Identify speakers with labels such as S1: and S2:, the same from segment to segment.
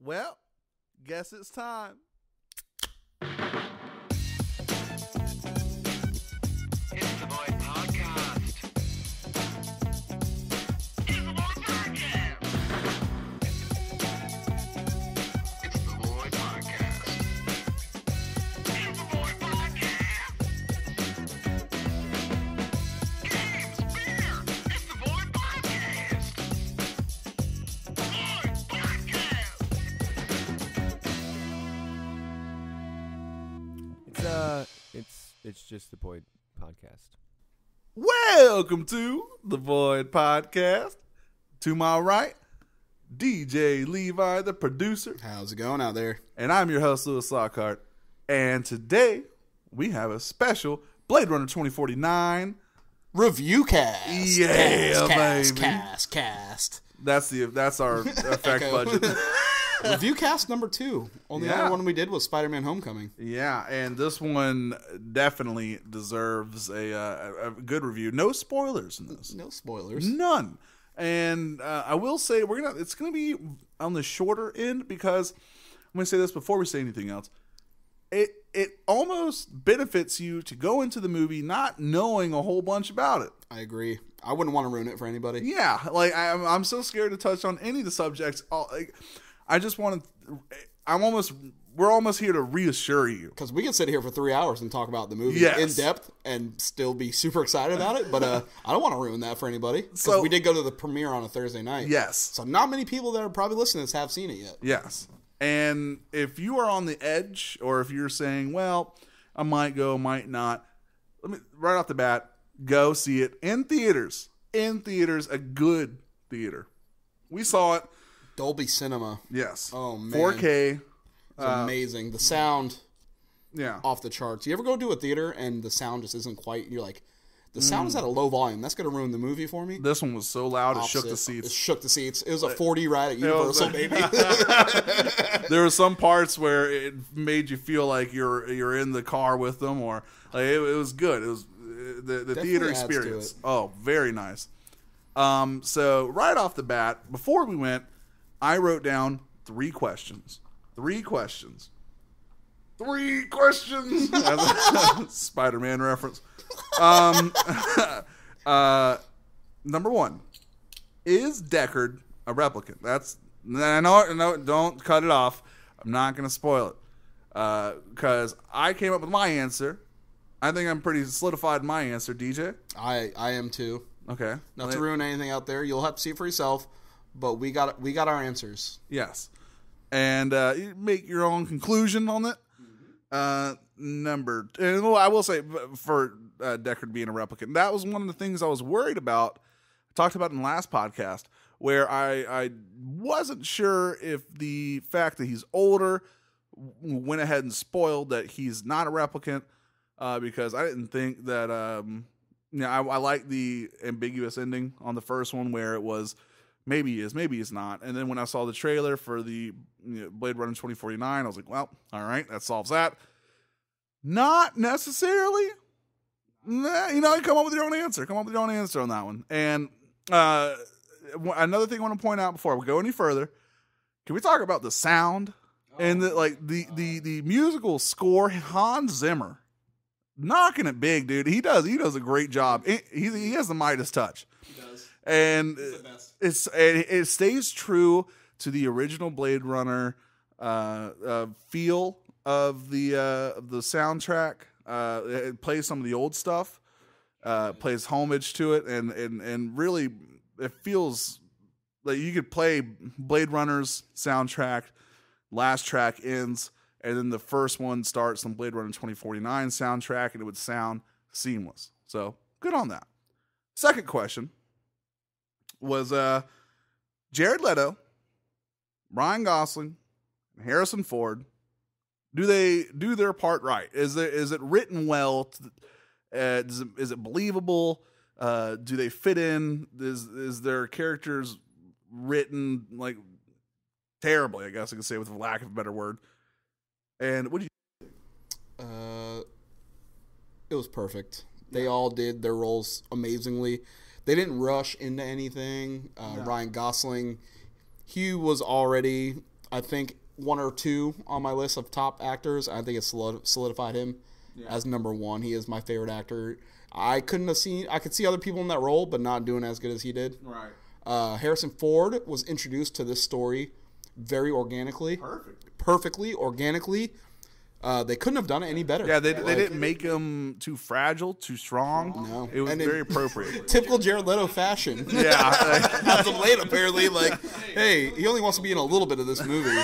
S1: Well, guess it's time.
S2: It's the Void Podcast. It's the Void Podcast. It's the Void Podcast. It's the Void Podcast. Games, beer. It's the Void Podcast. Void Podcast.
S3: It's just the Void Podcast.
S1: Welcome to the Void Podcast. To my right, DJ Levi, the producer.
S4: How's it going out there?
S1: And I'm your host, Louis Lockhart. And today, we have a special Blade Runner 2049.
S4: ReviewCast.
S1: Yeah,
S4: cast,
S1: baby.
S4: Cast.
S1: That's our effect budget.
S4: ReviewCast number 2. Only
S1: Yeah.
S4: other one we did was Spider-Man Homecoming.
S1: Yeah, and this one definitely deserves a good review. No spoilers in this.
S4: No spoilers.
S1: None. And I will say it's gonna be on the shorter end because I'm gonna say this before we say anything else. It almost benefits you to go into the movie not knowing a whole bunch about it.
S4: I agree. I wouldn't want to ruin it for anybody.
S1: Yeah, like I'm so scared to touch on any of the subjects. I just want to. We're almost here to reassure you.
S4: Because we could sit here for 3 hours and talk about the movie
S1: Yes.
S4: in depth and still be super excited about it. But I don't want to ruin that for anybody. Because
S1: So-
S4: we did go to the premiere on a Thursday night.
S1: Yes.
S4: So not many people that are probably listening to this have seen it yet.
S1: Yes. And if you are on the edge, or if you're saying, well, I might go, might not, right off the bat, go see it in theaters. In theaters, a good theater. We saw it.
S4: Dolby Cinema.
S1: Yes.
S4: Oh, man.
S1: 4K.
S4: It's amazing. The sound
S1: Yeah.
S4: off the charts. You ever go to a theater and the sound just isn't quite, you're like, the sound is at a low volume. That's going to ruin the movie for me.
S1: This one was so loud, it shook the
S4: Opposite. It
S1: seats.
S4: shook the seats. It was a 4D ride at Universal, baby.
S1: There were some parts where it made you feel like you're in the car with them, or like it was good. It was the theater
S4: adds to
S1: experience.
S4: it.
S1: Oh, very nice. So right off the bat, before we went, I wrote down 3 questions. 3 questions. 3 questions. Spider-Man reference. Number 1, is Deckard a replicant? No, don't cut it off. I'm not going to spoil it. Because I came up with my answer. I think I'm pretty solidified in my answer, DJ.
S4: I am too.
S1: Okay.
S4: Not to ruin anything out there. You'll have to see it for yourself. But we got our answers.
S1: Yes. And you make your own conclusion on it. I will say, for Deckard being a replicant, that was one of the things I was worried about. I talked about in the last podcast, where I wasn't sure if the fact that he's older went ahead and spoiled that he's not a replicant, because I didn't think that. I like the ambiguous ending on the first one, where it was maybe he is, maybe he's not. And then when I saw the trailer for the Blade Runner 2049, I was like, well, all right, that solves that. Not necessarily. You come up with your own answer. Come up with your own answer on that one. And another thing I want to point out before we go any further, can we talk about the sound and the musical score? Hans Zimmer, knocking it big, dude. He does a great job. He has the Midas touch.
S4: He does.
S1: And it stays true to the original Blade Runner feel of the soundtrack. It plays some of the old stuff, plays homage to it, and really it feels like you could play Blade Runner's soundtrack. Last track ends, and then the first one starts on Blade Runner 2049 soundtrack, and it would sound seamless. So good on that. Second question was Jared Leto, Ryan Gosling, and Harrison Ford. Do they do their part right? Is it written well? Is it believable? Do they fit in? Is their characters written like terribly? I guess I could say, with lack of a better word. And what do you?
S4: It was perfect. They all did their roles amazingly. They didn't rush into anything.
S1: No.
S4: Ryan Gosling, he was already I think 1 or 2 on my list of top actors. I think it's solidified him as number 1. He is my favorite actor. I could see other people in that role, but not doing as good as he did.
S1: Right.
S4: Harrison Ford was introduced to this story very organically. Perfectly, organically. They couldn't have done it any better.
S1: Yeah, they didn't make him too fragile, too strong.
S4: No.
S1: It was
S4: And
S1: very appropriate.
S4: Typical Jared Leto fashion.
S1: Yeah.
S4: As of late, apparently, like, hey, he only wants to be in a little bit of this movie.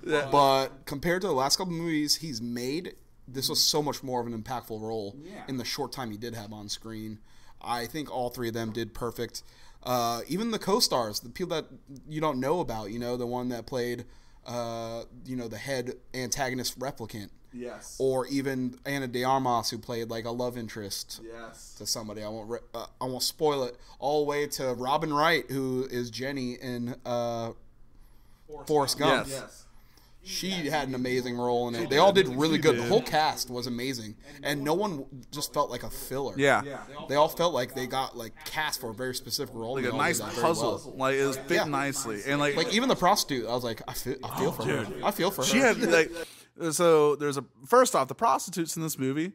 S4: But compared to the last couple movies he's made, this was so much more of an impactful role in the short time he did have on screen. I think all 3 of them did perfect. Even the co-stars, the people that you don't know about, the one that played, the head antagonist replicant.
S1: Yes.
S4: Or even Ana de Armas, who played like a love interest
S1: Yes.
S4: to somebody. I won't spoil it. All the way to Robin Wright, who is Jenny in Forrest Gump.
S1: Yes.
S4: She had an amazing role in it. They all did really good. The whole cast was amazing, and no one just felt like a filler.
S1: Yeah.
S4: They all felt like they got like cast for a very specific role.
S1: Like
S4: They
S1: a
S4: all
S1: nice
S4: did that very
S1: puzzle.
S4: well.
S1: Like it was fit nicely. And
S4: Like even the prostitute, I was like, I feel for her. I feel for her.
S1: she had like so there's a first off, the prostitutes in this movie,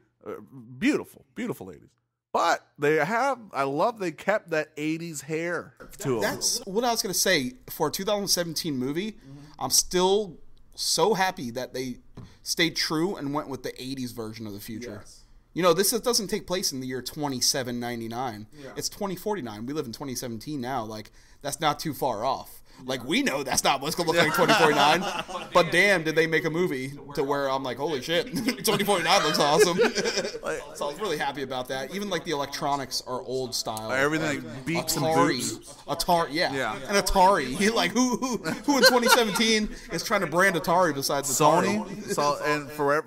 S1: beautiful ladies. But I love they kept that 80s hair to them.
S4: That's what I was gonna say. For a 2017 movie, I'm still so happy that they stayed true and went with the 80s version of the future. This doesn't take place in the year 2799. It's 2049. We live in 2017 now. Like, that's not too far off. Like, we know that's not what's going to look like 2049. But damn, did they make a movie to where I'm like, holy shit, 2049 looks awesome. So I was really happy about that. Even, like, the electronics are old style.
S1: Everything like beats and boots.
S4: Atari, yeah. And Atari. Like, who in 2017 is trying to brand Atari besides Atari?
S1: Sony. So, and for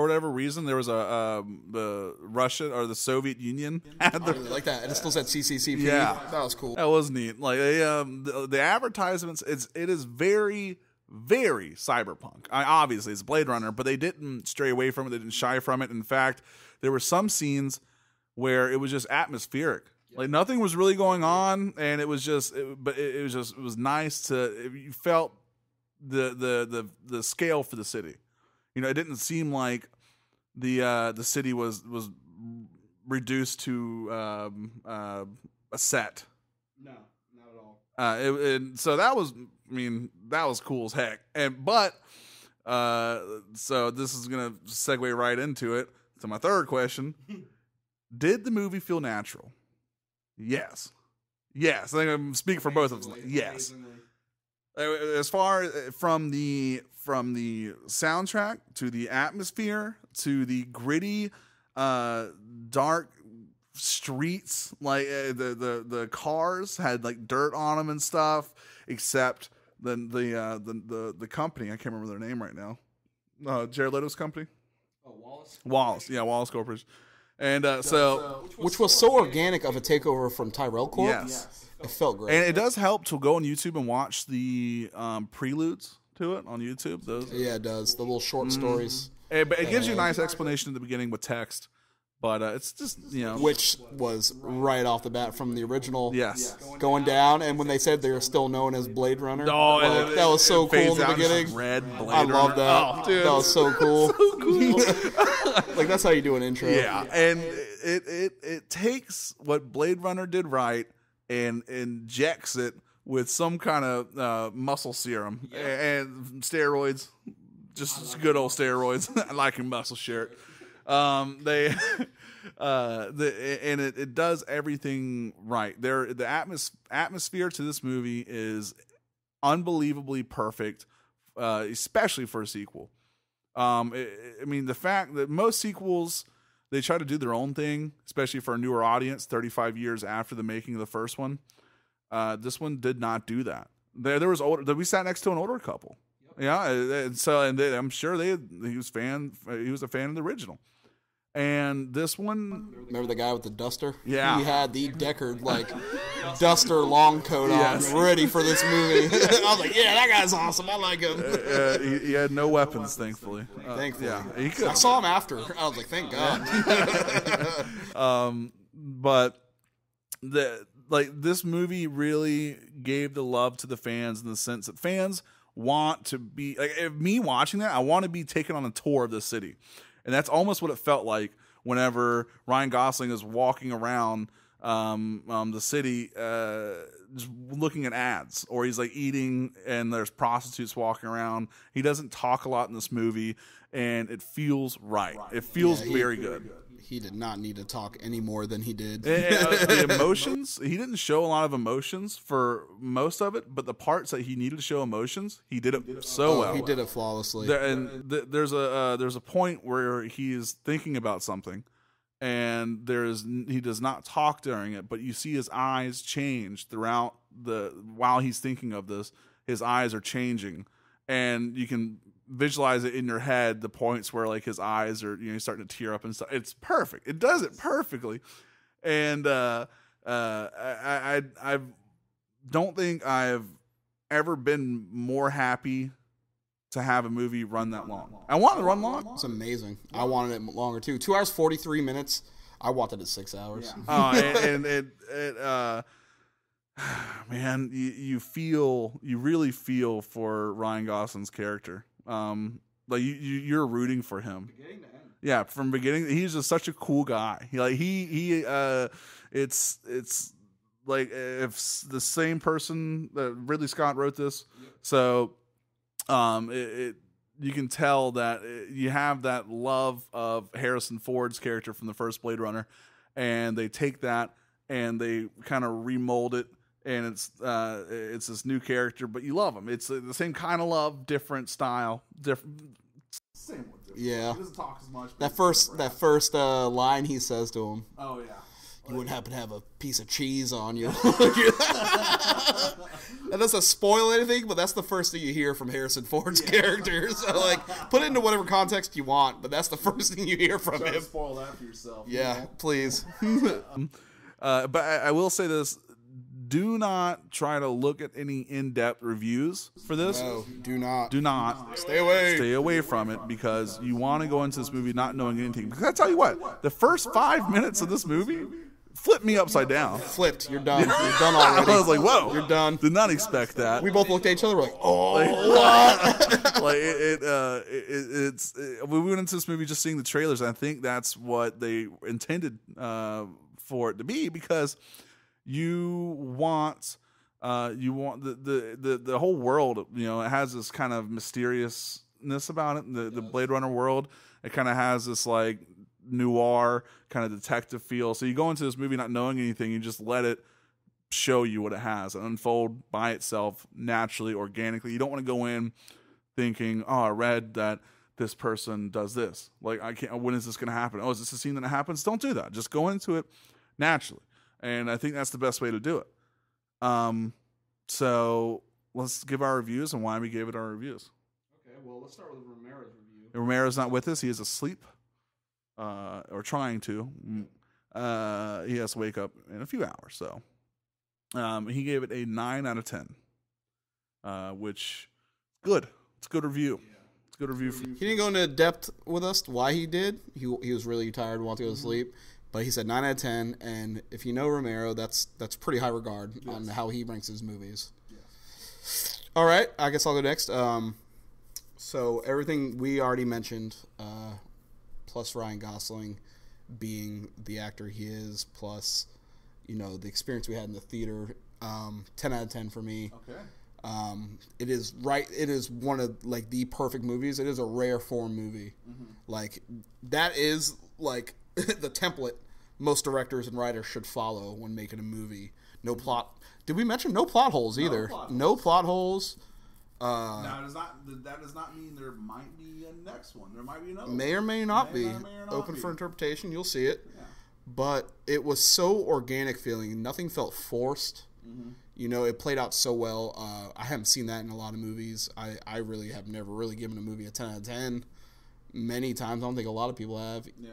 S1: whatever reason, there was the Russia or the Soviet Union had
S4: I really like that. And it still said CCCP.
S1: Yeah.
S4: That was cool.
S1: That was neat. Like the advertisements, it is very, very cyberpunk. Obviously, it's Blade Runner, but they didn't stray away from it. They didn't shy from it. In fact, there were some scenes where it was just atmospheric. Like nothing was really going on, and it was nice to. You felt the scale for the city. It didn't seem like the city was reduced to a set.
S4: No, not at all.
S1: And so that was cool as heck. So this is gonna segue right into it. To my third question: did the movie feel natural? Yes. I think I'm speaking for both of them. Yes. As far from the soundtrack to the atmosphere to the gritty, dark streets, like the cars had like dirt on them and stuff, except the company. I can't remember their name right now. Jared Leto's company. Wallace. Yeah, Wallace Corporation. And
S4: Which was so organic of a takeover from Tyrell Corp.
S1: Yes.
S4: It felt great.
S1: And it does help to go on YouTube and watch the preludes to it on YouTube. Those,
S4: yeah, it does. The little short stories.
S1: but it gives you a nice explanation at the beginning with text. But it's just,
S4: Which was right off the bat from the original.
S1: Yes.
S4: Going down, and when they said they were still known as Blade Runner.
S1: Oh,
S4: like, that was so cool in the beginning.
S1: Red Blade
S4: I love that.
S1: Oh, dude.
S4: That was so cool.
S1: So cool.
S4: Like, that's how you do an intro.
S1: Yeah, and it takes what Blade Runner did right and injects it with some kind of muscle serum and steroids, just good old steroids. I like your muscle shirt. It does everything right. The atmosphere to this movie is unbelievably perfect, especially for a sequel. The fact that most sequels, they try to do their own thing, especially for a newer audience 35 years after the making of the first one. This one did not do that. There was we sat next to an older couple. Yeah, and I'm sure he was a fan of the original. And this one,
S4: remember the guy with the duster?
S1: Yeah,
S4: he had the Deckard duster long coat on, ready for this movie. I was like, yeah, that guy's awesome. I like him.
S1: He had no weapons, thankfully.
S4: Thankfully,
S1: yeah, he could.
S4: I saw him after. I was like, thank God.
S1: But this movie really gave the love to the fans in the sense that fans want to be like, if me watching that, I want to be taken on a tour of the city. And that's almost what it felt like whenever Ryan Gosling is walking around the city, just looking at ads, or he's like eating and there's prostitutes walking around. He doesn't talk a lot in this movie, and it feels right. It feels very good.
S4: He did not need to talk any more than he did.
S1: The emotions, he didn't show a lot of emotions for most of it, but the parts that he needed to show emotions, he did it so well.
S4: He did it flawlessly.
S1: There's a point where he is thinking about something, and he does not talk during it, but you see his eyes change throughout while he's thinking of this. His eyes are changing, and you can visualize it in your head, the points where like his eyes are, he's starting to tear up and stuff. It's perfect. It does it perfectly. And I don't think I've ever been more happy to have a movie run that long. I want it to run long.
S4: It's amazing. I wanted it longer too. 2 hours 43 minutes. I wanted it 6 hours.
S1: Man, you really feel for Ryan Gosling's character. Like you're rooting for him. Beginning to end. Yeah, from beginning, he's just such a cool guy. It's like if the same person that Ridley Scott wrote this, so you can tell that you have that love of Harrison Ford's character from the first Blade Runner, and they take that and they kind of remold it. And it's this new character, but you love him. It's the same kind of love, different style, different. Same one.
S4: Yeah.
S1: He doesn't talk as much.
S4: That first line he says to him.
S1: Oh yeah.
S4: You wouldn't happen to have a piece of cheese on you. That doesn't spoil anything, but that's the first thing you hear from Harrison Ford's character. So like, put it into whatever context you want, but that's the first thing you hear from him.
S1: Spoil that for yourself.
S4: Yeah, please.
S1: But I will say this. Do not try to look at any in-depth reviews for this.
S4: No, do not.
S1: Do not.
S4: Stay away.
S1: Stay away from it, because you want to go into this movie not knowing anything. Because I tell you what, the first 5 minutes of this movie flipped me upside down.
S4: Flipped. You're done. You're done already.
S1: I was like, whoa.
S4: You're done.
S1: Did not expect that.
S4: We both looked at each other. We're like, oh,
S1: like it's we went into this movie just seeing the trailers, and I think that's what they intended for it to be, because you want the whole world, it has this kind of mysteriousness about it. The Blade Runner world, it kind of has this like noir kind of detective feel. So you go into this movie not knowing anything, you just let it show you what it has and unfold by itself naturally, organically. You don't want to go in thinking, oh, I read that this person does this. Like, when is this going to happen? Oh, is this a scene that happens? Don't do that. Just go into it naturally. And I think that's the best way to do it. So let's give our reviews and why we gave it our reviews.
S4: Okay, well, let's start with Romero's review.
S1: Romero's not with us. He is asleep, or trying to. He has to wake up in a few hours. So he gave it a 9 out of 10, which good. It's a good review. It's a good review.
S4: He didn't go into depth with us why he did. He was really tired, wanted to go to sleep. But he said 9 out of 10, and if you know Romero, that's pretty high regard on how he ranks his movies. Yes. All right, I guess I'll go next. So everything we already mentioned, plus Ryan Gosling being the actor he is, plus the experience we had in the theater, 10 out of 10 for me.
S1: Okay.
S4: It is right. It is one of like the perfect movies. It is a rare form movie. Mm-hmm. Like that is like the template most directors and writers should follow when making a movie. No plot. Did we mention no plot holes either? No plot holes.
S1: Now, that does not mean there might be a next one. There might be another.
S4: May or may not be. Open for interpretation. You'll see it. Yeah. But it was so organic feeling. Nothing felt forced. Mm-hmm. It played out so well. I haven't seen that in a lot of movies. I really have never really given a movie a 10 out of 10. Many times. I don't think a lot of people have. Yeah.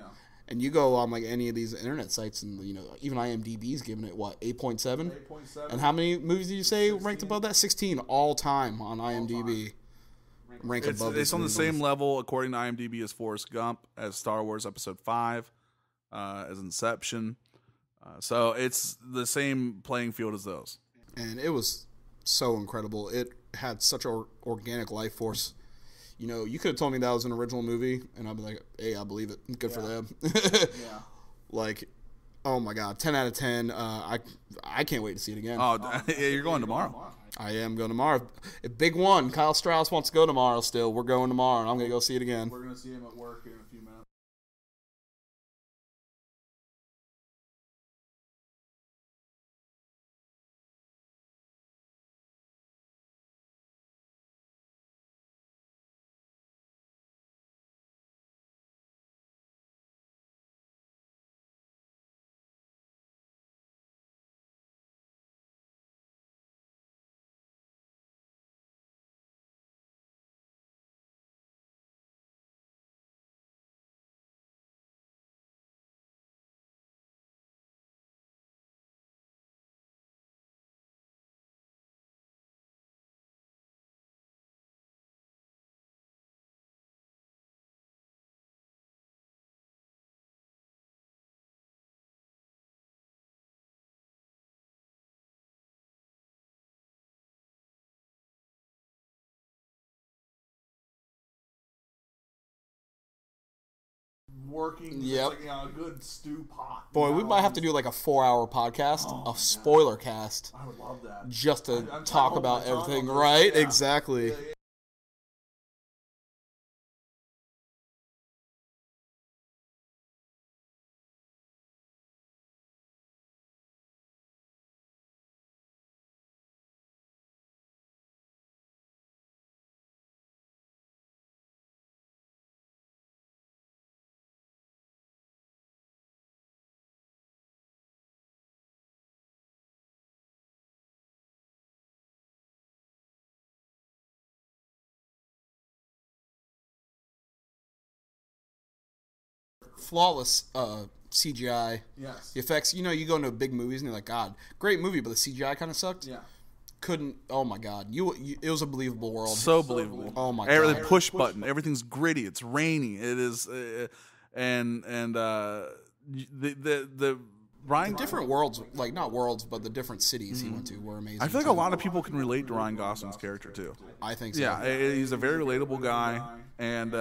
S4: And you go on like any of these internet sites, and even IMDb's giving it 8.7. 8.7. And how many movies did you say 16. Ranked above that? 16 all time on IMDb. Rank above.
S1: It's on the same level according to IMDb as Forrest Gump, as Star Wars Episode 5, as Inception. So it's the same playing field as those.
S4: And it was so incredible. It had such an organic life force. You know, you could have told me that was an original movie, and I'd be like, hey, I believe it. Good for them.
S1: Yeah.
S4: Like, oh my God, 10 out of 10. I can't wait to see it again.
S1: Oh, yeah, you're going tomorrow.
S4: I am going tomorrow. A big one. Kyle Strauss wants to go tomorrow still. We're going tomorrow, and I'm going to go see it again.
S1: We're going to see him at work in a few minutes. Working,
S4: Yep.
S1: it's like, a good stew pot.
S4: Boy, we might have to do like a 4-hour podcast, a spoiler cast,
S1: I would love that.
S4: just to
S1: I'm
S4: talk
S1: holding
S4: about
S1: my tongue
S4: everything,
S1: on this.
S4: right?
S1: Yeah.
S4: Exactly.
S1: Yeah.
S4: Flawless CGI.
S1: Yes.
S4: The effects, you go into big movies and you're like, God, great movie, but the CGI kind of sucked.
S1: Yeah.
S4: Couldn't. Oh my God, it was a believable world.
S1: So believable.
S4: Oh my
S1: Everything
S4: God.
S1: push button. Everything's gritty. It's rainy. It is, the Ryan.
S4: Different worlds, like not worlds, but the different cities he went to were amazing.
S1: I feel like
S4: too.
S1: a lot of people can relate to Ryan Gosling's character too.
S4: I think so.
S1: Yeah, he's a very relatable guy, and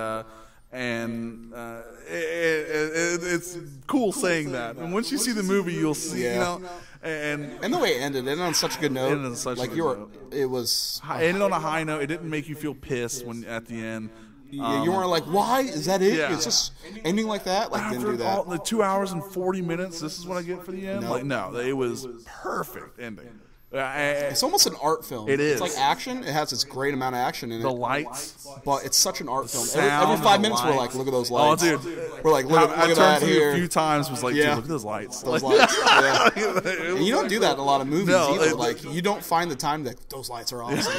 S1: it's cool saying that. And once you see the movie, you'll see,
S4: Yeah.
S1: and
S4: the way it ended on such a good note.
S1: Ended on such a
S4: like
S1: good
S4: you were,
S1: note.
S4: it was.
S1: ended on a high note. It didn't make you feel pissed when at the end.
S4: Yeah, you weren't like, why is that it?
S1: Yeah.
S4: It's just ending like that. Like didn't do that.
S1: All the 2 hours and 40 minutes, this is what I get for the end.
S4: No.
S1: Like no, it was perfect ending.
S4: It's almost an art film.
S1: It is.
S4: It's like action. It has this great amount of action in
S1: The
S4: it.
S1: lights.
S4: But it's such an art film.
S1: sound
S4: Every
S1: of
S4: 5
S1: the
S4: minutes, we're like,
S1: lights.
S4: look at those
S1: Oh,
S4: lights.
S1: dude.
S4: We're like, look
S1: I
S4: at
S1: turned
S4: that
S1: to you
S4: here.
S1: a few times. Was like,
S4: Yeah.
S1: dude, look at those lights.
S4: Those
S1: Like,
S4: lights. Yeah.
S1: it
S4: And you don't do that in a lot of movies
S1: No,
S4: either.
S1: it-
S4: Like, you don't find the time that those lights are awesome.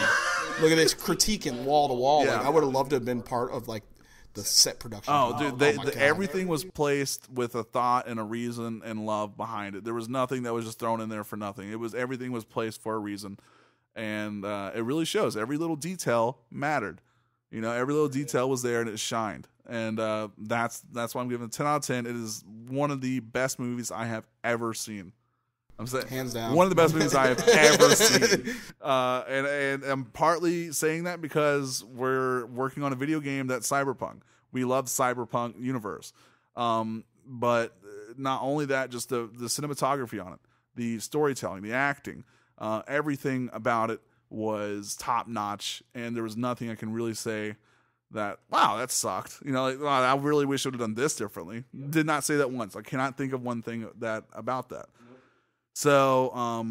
S4: Look at this critiquing wall to wall.
S1: Yeah.
S4: Like, I would have loved to have been part of, like, the set production.
S1: Oh, dude,
S4: my God.
S1: everything was placed with a thought and a reason and love behind it. There was nothing that was just thrown in there for nothing. Everything was placed for a reason, and it really shows. Every little detail mattered. Every little detail was there and it shined. And that's why I'm giving it 10 out of 10. It is one of the best movies I have ever seen. I'm saying
S4: Hands down.
S1: one of the best movies I have ever seen. And I'm partly saying that because we're working on a video game that's cyberpunk. We love cyberpunk universe. But not only that, just the cinematography on it, the storytelling, the acting, everything about it was top notch. And there was nothing I can really say that, wow, that sucked. Wow, I really wish I would have done this differently. Did not say that once. I cannot think of one thing about that. So,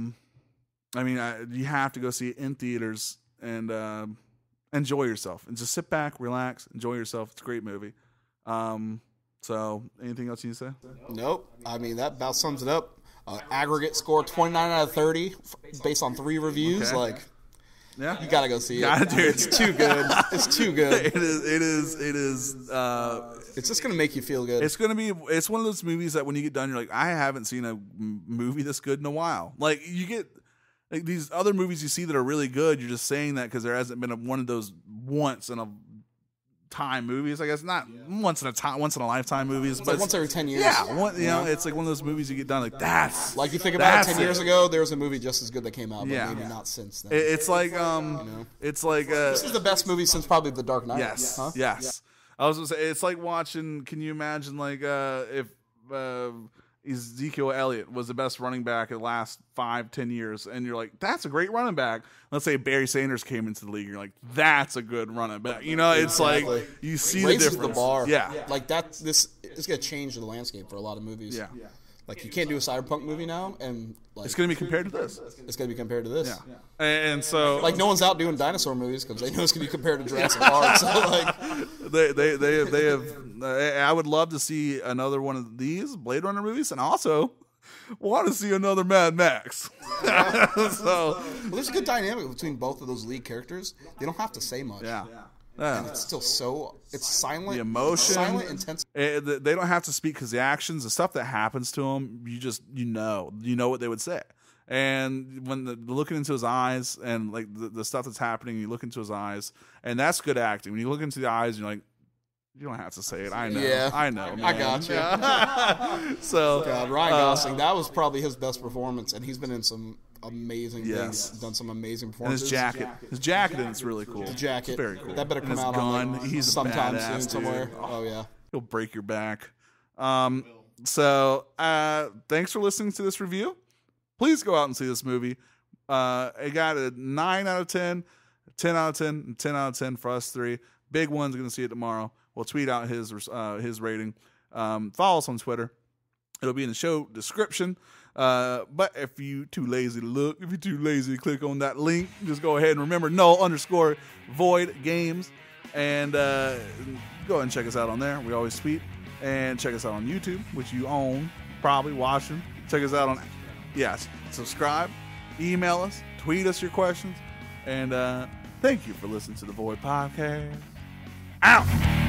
S1: you have to go see it in theaters and enjoy yourself. And just sit back, relax, enjoy yourself. It's a great movie. So, anything else you need to say?
S4: Nope. That about sums it up. Aggregate score 29 out of 30 based on 3 reviews.
S1: Okay.
S4: Like,
S1: Yeah,
S4: you gotta go see it.
S1: Gotta do it.
S4: It's too good. It's too good.
S1: It is.
S4: It's just gonna make you feel good.
S1: It's one of those movies that when you get done, you're like, I haven't seen a movie this good in a while. Like you get like these other movies you see that are really good. You're just saying that because there hasn't been one of those once in a time movies, I guess. Not once in a lifetime movies, but
S4: Like once every 10 years.
S1: yeah, you know, it's like one of those movies you get done like that's
S4: Like you think about it,
S1: that's
S4: 10 years ago, there was a movie just as good that came out, but
S1: Yeah.
S4: maybe not since then.
S1: It's like it's like
S4: This is the best movie since probably The Dark Knight.
S1: yes,
S4: Huh?
S1: yes. I was gonna say it's like watching. Can you imagine like if Ezekiel Elliott was the best running back in the last 5-10 years, and you're like, that's a great running back. Let's say Barry Sanders came into the league, you're like, that's a good running back. You know, it's
S4: Exactly.
S1: like you see
S4: Raises
S1: the difference.
S4: the bar.
S1: Yeah.
S4: Like that. This is gonna change the landscape for a lot of movies.
S1: Yeah.
S4: Like you can't do a cyberpunk movie now, and like
S1: It's going to be compared to this.
S4: it's gonna be compared to this.
S1: Yeah. And so
S4: Like no one's out doing dinosaur movies because they know it's gonna be compared to Jurassic Park. So like,
S1: they have I would love to see another one of these Blade Runner movies, and also want to see another Mad Max. So
S4: well, there's a good dynamic between both of those lead characters. They don't have to say much.
S1: yeah.
S4: It's still it's silent.
S1: The emotion.
S4: silent, intense.
S1: They don't have to speak because the actions, the stuff that happens to them, you know what they would say. And when looking into his eyes and like the stuff that's happening, you look into his eyes, and that's good acting. When you look into the eyes, you're like, you don't have to say it. I know.
S4: Yeah.
S1: I know. Man.
S4: I got you.
S1: Yeah. So
S4: God, Ryan Gosling, that was probably his best performance, and he's been in some amazing
S1: Yes.
S4: things, done some amazing
S1: and
S4: performances.
S1: his jacket, and it's really cool.
S4: The jacket,
S1: It's very cool.
S4: that better
S1: And
S4: come
S1: his
S4: out
S1: gun,
S4: on like,
S1: he's a
S4: sometime
S1: badass
S4: soon
S1: dude.
S4: somewhere. Oh yeah.
S1: He'll break your back. So thanks for listening to this review. Please go out and see this movie. It got a 9 out of 10, 10 out of 10, and 10 out of 10 for us three. Big One's going to see it tomorrow. We'll tweet out his rating. Follow us on Twitter. It'll be in the show description. But if you're too lazy to look, if you're too lazy to click on that link, just go ahead and remember _void games. And go ahead and check us out on there. We always tweet. And check us out on YouTube, which you own, probably watching. Check us out on, subscribe, email us, tweet us your questions. And thank you for listening to the Void Podcast. Out!